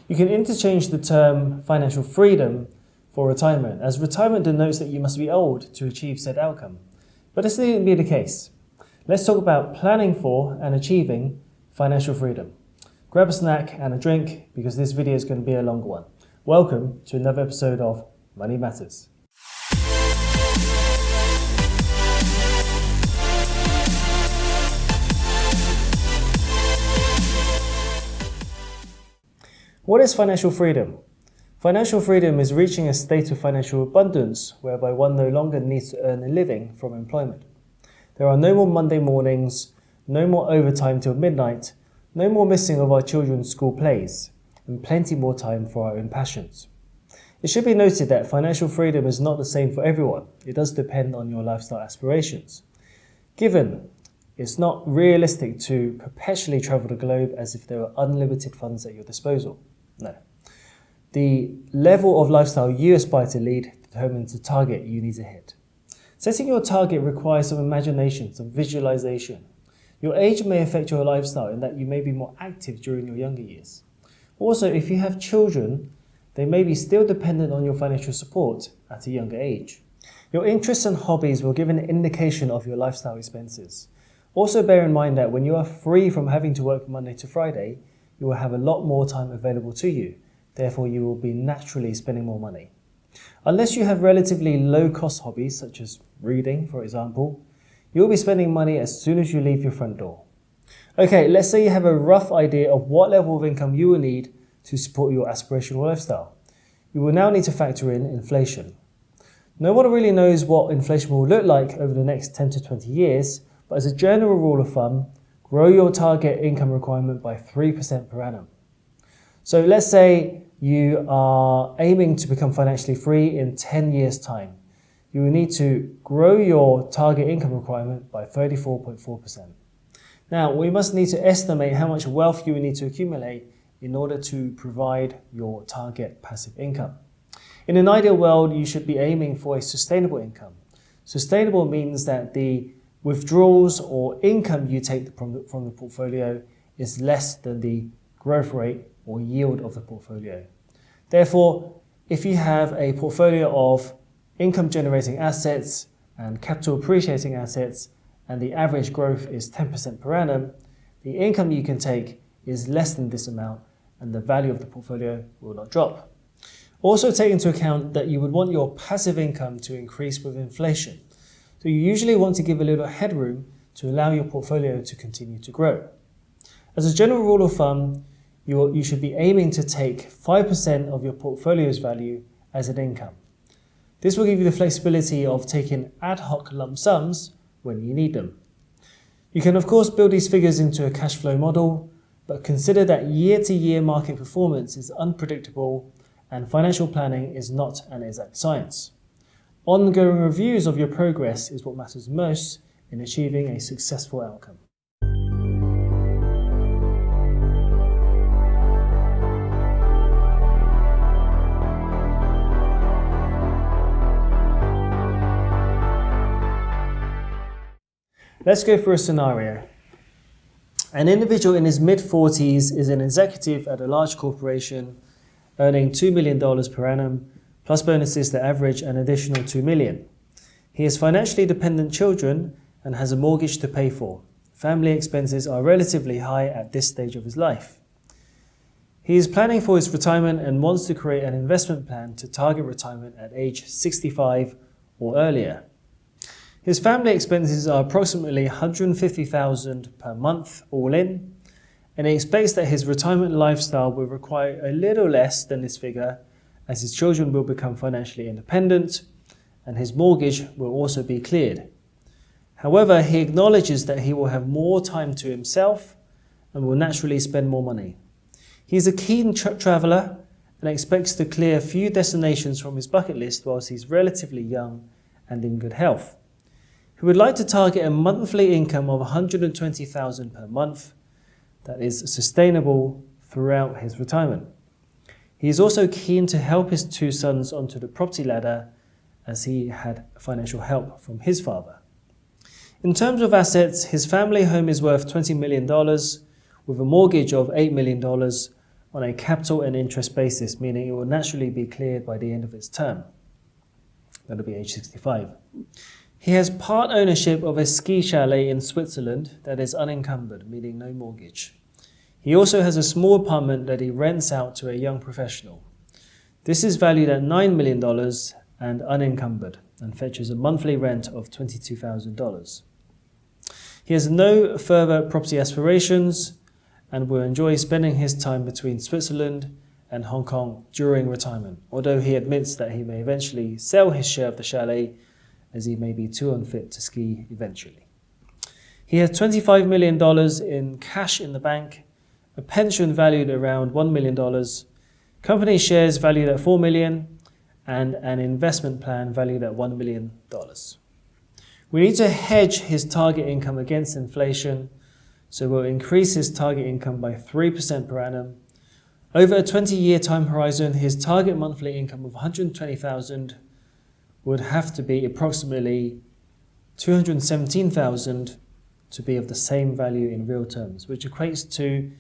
You can interchange the term financial freedom for retirement, as retirement denotes that you must be old to achieve said outcome. But this needn't be the case. Let's talk about planning for and achieving financial freedom. Grab a snack and a drink because this video is going to be a longer one. Welcome to another episode of Money Matters. What is financial freedom? Financial freedom is reaching a state of financial abundance whereby one no longer needs to earn a living from employment. There are no more Monday mornings, no more overtime till midnight, no more missing of our children's school plays, and plenty more time for our own passions. It should be noted that financial freedom is not the same for everyone. It does depend on your lifestyle aspirations. Given it's not realistic to perpetually travel the globe as if there were unlimited funds at your disposal. No. The level of lifestyle you aspire to lead determines the target you need to hit. Setting your target requires some imagination, some visualization. Your age may affect your lifestyle in that you may be more active during your younger years. Also, if you have children, they may be still dependent on your financial support at a younger age. Your interests and hobbies will give an indication of your lifestyle expenses. Also bear in mind that when you are free from having to work Monday to Friday, you will have a lot more time available to you. Therefore, you will be naturally spending more money. Unless you have relatively low-cost hobbies, such as reading, for example, you'll be spending money as soon as you leave your front door. Okay, let's say you have a rough idea of what level of income you will need to support your aspirational lifestyle. You will now need to factor in inflation. No one really knows what inflation will look like over the next 10 to 20 years, but as a general rule of thumb, grow your target income requirement by 3% per annum. So let's say you are aiming to become financially free in 10 years' time. You will need to grow your target income requirement by 34.4%. Now, we must need to estimate how much wealth you will need to accumulate in order to provide your target passive income. In an ideal world, you should be aiming for a sustainable income. Sustainable means that the withdrawals or income you take from the portfolio is less than the growth rate or yield of the portfolio. Therefore, if you have a portfolio of income generating assets and capital appreciating assets and the average growth is 10% per annum, the income you can take is less than this amount and the value of the portfolio will not drop. Also take into account that you would want your passive income to increase with inflation. So you usually want to give a little headroom to allow your portfolio to continue to grow. As a general rule of thumb, you should be aiming to take 5% of your portfolio's value as an income. This will give you the flexibility of taking ad hoc lump sums when you need them. You can of course build these figures into a cash flow model, but consider that year-to-year market performance is unpredictable and financial planning is not an exact science. Ongoing reviews of your progress is what matters most in achieving a successful outcome. Let's go through a scenario. An individual in his mid-40s is an executive at a large corporation earning $2 million per annum, plus bonuses that average an additional $2 million. He has financially dependent children and has a mortgage to pay for. Family expenses are relatively high at this stage of his life. He is planning for his retirement and wants to create an investment plan to target retirement at age 65 or earlier. His family expenses are approximately $150,000 per month all in, and he expects that his retirement lifestyle will require a little less than this figure as his children will become financially independent and his mortgage will also be cleared. However, he acknowledges that he will have more time to himself and will naturally spend more money. He is a keen traveller and expects to clear a few destinations from his bucket list whilst he's relatively young and in good health. He would like to target a monthly income of $120,000 per month that is sustainable throughout his retirement. He is also keen to help his two sons onto the property ladder as he had financial help from his father. In terms of assets, his family home is worth $20 million with a mortgage of $8 million on a capital and interest basis, meaning it will naturally be cleared by the end of its term. That'll be age 65. He has part ownership of a ski chalet in Switzerland that is unencumbered, meaning no mortgage. He also has a small apartment that he rents out to a young professional. This is valued at $9 million and unencumbered and fetches a monthly rent of $22,000. He has no further property aspirations and will enjoy spending his time between Switzerland and Hong Kong during retirement, although he admits that he may eventually sell his share of the chalet as he may be too unfit to ski eventually. He has $25 million in cash in the bank, a pension valued around $1 million, company shares valued at $4 million, and an investment plan valued at $1 million. We need to hedge his target income against inflation, so we'll increase his target income by 3% per annum. Over a 20-year time horizon, his target monthly income of $120,000 would have to be approximately $217,000 to be of the same value in real terms, which equates to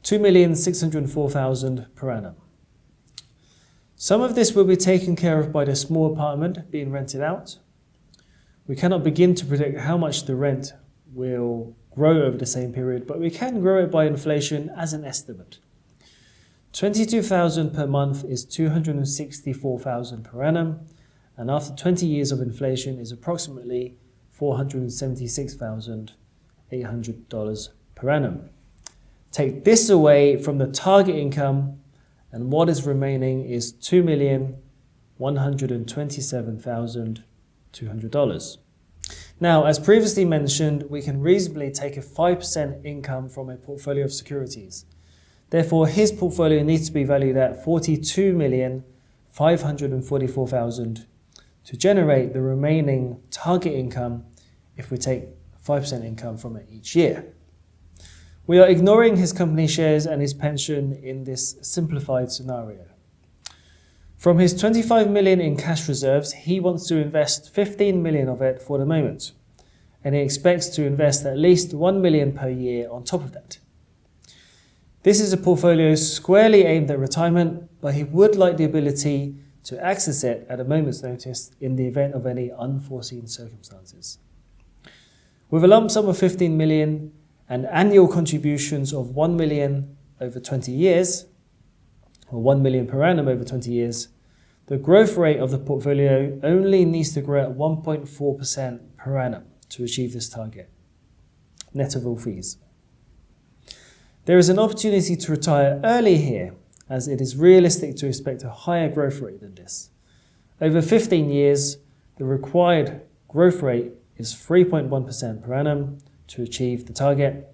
$2,604,000 per annum. Some of this will be taken care of by the small apartment being rented out. We cannot begin to predict how much the rent will grow over the same period, but we can grow it by inflation as an estimate. $22,000 per month is $264,000 per annum, and after 20 years of inflation is approximately $476,800 per annum. Take this away from the target income, and what is remaining is $2,127,200. Now, as previously mentioned, we can reasonably take a 5% income from a portfolio of securities. Therefore, his portfolio needs to be valued at $42,544,000 to generate the remaining target income if we take 5% income from it each year. We are ignoring his company shares and his pension in this simplified scenario. From his $25 million in cash reserves, he wants to invest $15 million of it for the moment, and he expects to invest at least $1 million per year on top of that. This is a portfolio squarely aimed at retirement, but he would like the ability to access it at a moment's notice in the event of any unforeseen circumstances. With a lump sum of $15 million and annual contributions of $1 million over 20 years, or $1 million per annum over 20 years, the growth rate of the portfolio only needs to grow at 1.4% per annum to achieve this target, net of all fees. There is an opportunity to retire early here, as it is realistic to expect a higher growth rate than this. Over 15 years, the required growth rate is 3.1% per annum to achieve the target,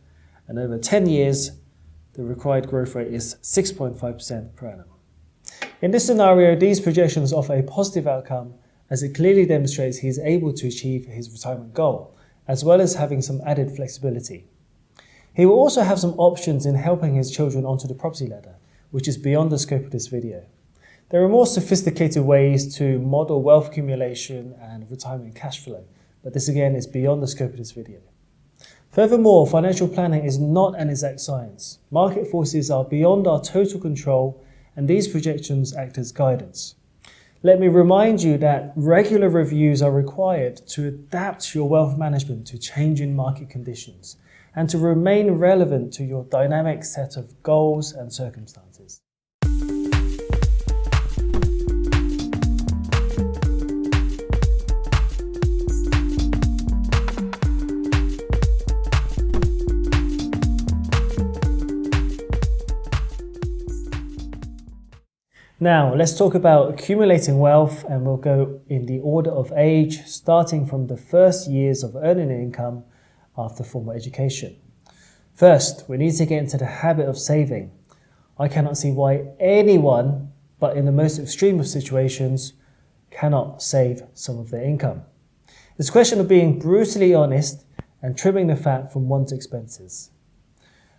and over 10 years, the required growth rate is 6.5% per annum. In this scenario, these projections offer a positive outcome as it clearly demonstrates he is able to achieve his retirement goal, as well as having some added flexibility. He will also have some options in helping his children onto the property ladder, which is beyond the scope of this video. There are more sophisticated ways to model wealth accumulation and retirement cash flow, but this again is beyond the scope of this video. Furthermore, financial planning is not an exact science. Market forces are beyond our total control, and these projections act as guidance. Let me remind you that regular reviews are required to adapt your wealth management to changing market conditions and to remain relevant to your dynamic set of goals and circumstances. Now, let's talk about accumulating wealth, and we'll go in the order of age, starting from the first years of earning income after formal education. First, we need to get into the habit of saving. I cannot see why anyone, but in the most extreme of situations, cannot save some of their income. It's a question of being brutally honest and trimming the fat from one's expenses.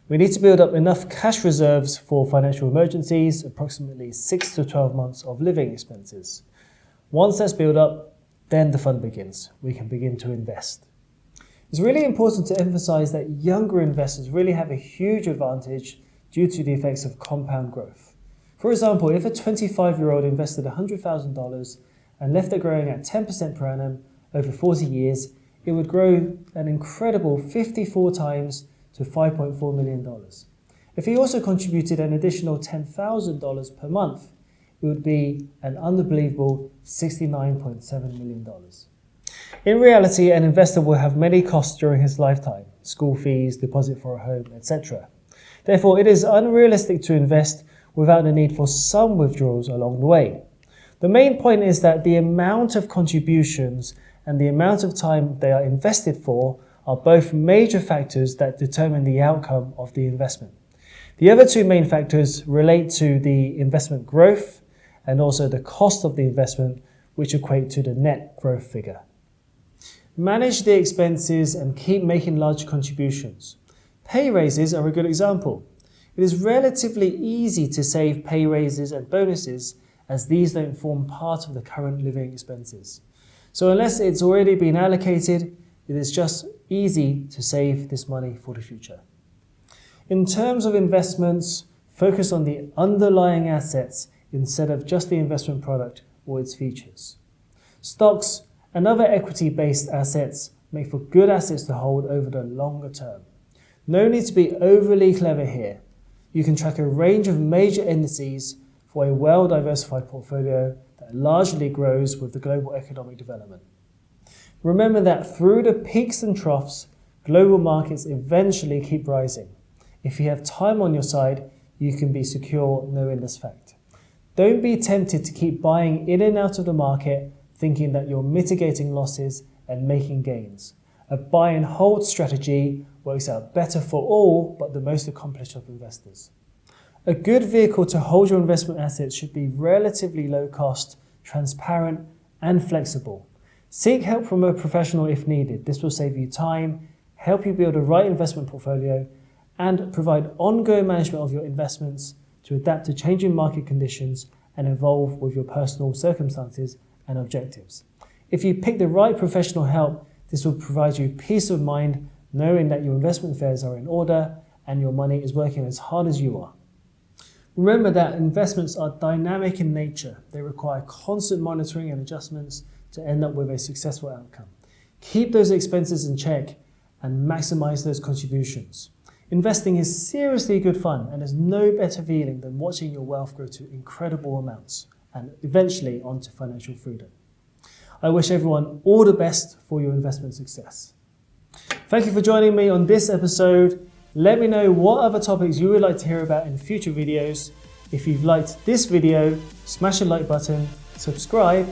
We need to build up enough cash reserves for financial emergencies, approximately 6 to 12 months of living expenses. Once that's built up, then the fun begins. We can begin to invest. It's really important to emphasize that younger investors really have a huge advantage due to the effects of compound growth. For example, if a 25-year-old invested $100,000 and left it growing at 10% per annum over 40 years, it would grow an incredible 54 times to $5.4 million. If he also contributed an additional $10,000 per month, it would be an unbelievable $69.7 million. In reality, an investor will have many costs during his lifetime: school fees, deposit for a home, etc. Therefore, it is unrealistic to invest without the need for some withdrawals along the way. The main point is that the amount of contributions and the amount of time they are invested for are both major factors that determine the outcome of the investment. The other two main factors relate to the investment growth and also the cost of the investment, which equate to the net growth figure. Manage the expenses and keep making large contributions. Pay raises are a good example. It is relatively easy to save pay raises and bonuses, as these don't form part of the current living expenses. So unless it's already been allocated, it is just easy to save this money for the future. In terms of investments, focus on the underlying assets instead of just the investment product or its features. Stocks and other equity-based assets make for good assets to hold over the longer term. No need to be overly clever here. You can track a range of major indices for a well-diversified portfolio that largely grows with the global economic development. Remember that through the peaks and troughs, global markets eventually keep rising. If you have time on your side, you can be secure knowing this fact. Don't be tempted to keep buying in and out of the market thinking that you're mitigating losses and making gains. A buy and hold strategy works out better for all but the most accomplished of investors. A good vehicle to hold your investment assets should be relatively low cost, transparent, and flexible. Seek help from a professional if needed. This will save you time, help you build a right investment portfolio, and provide ongoing management of your investments to adapt to changing market conditions and evolve with your personal circumstances and objectives. If you pick the right professional help, this will provide you peace of mind knowing that your investment affairs are in order and your money is working as hard as you are. Remember that investments are dynamic in nature. They require constant monitoring and adjustments to end up with a successful outcome. Keep those expenses in check and maximize those contributions. Investing is seriously good fun, and there's no better feeling than watching your wealth grow to incredible amounts and eventually onto financial freedom. I wish everyone all the best for your investment success. Thank you for joining me on this episode. Let me know what other topics you would like to hear about in future videos. If you've liked this video, smash the like button, subscribe,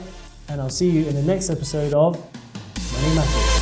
and I'll see you in the next episode of Money Matters.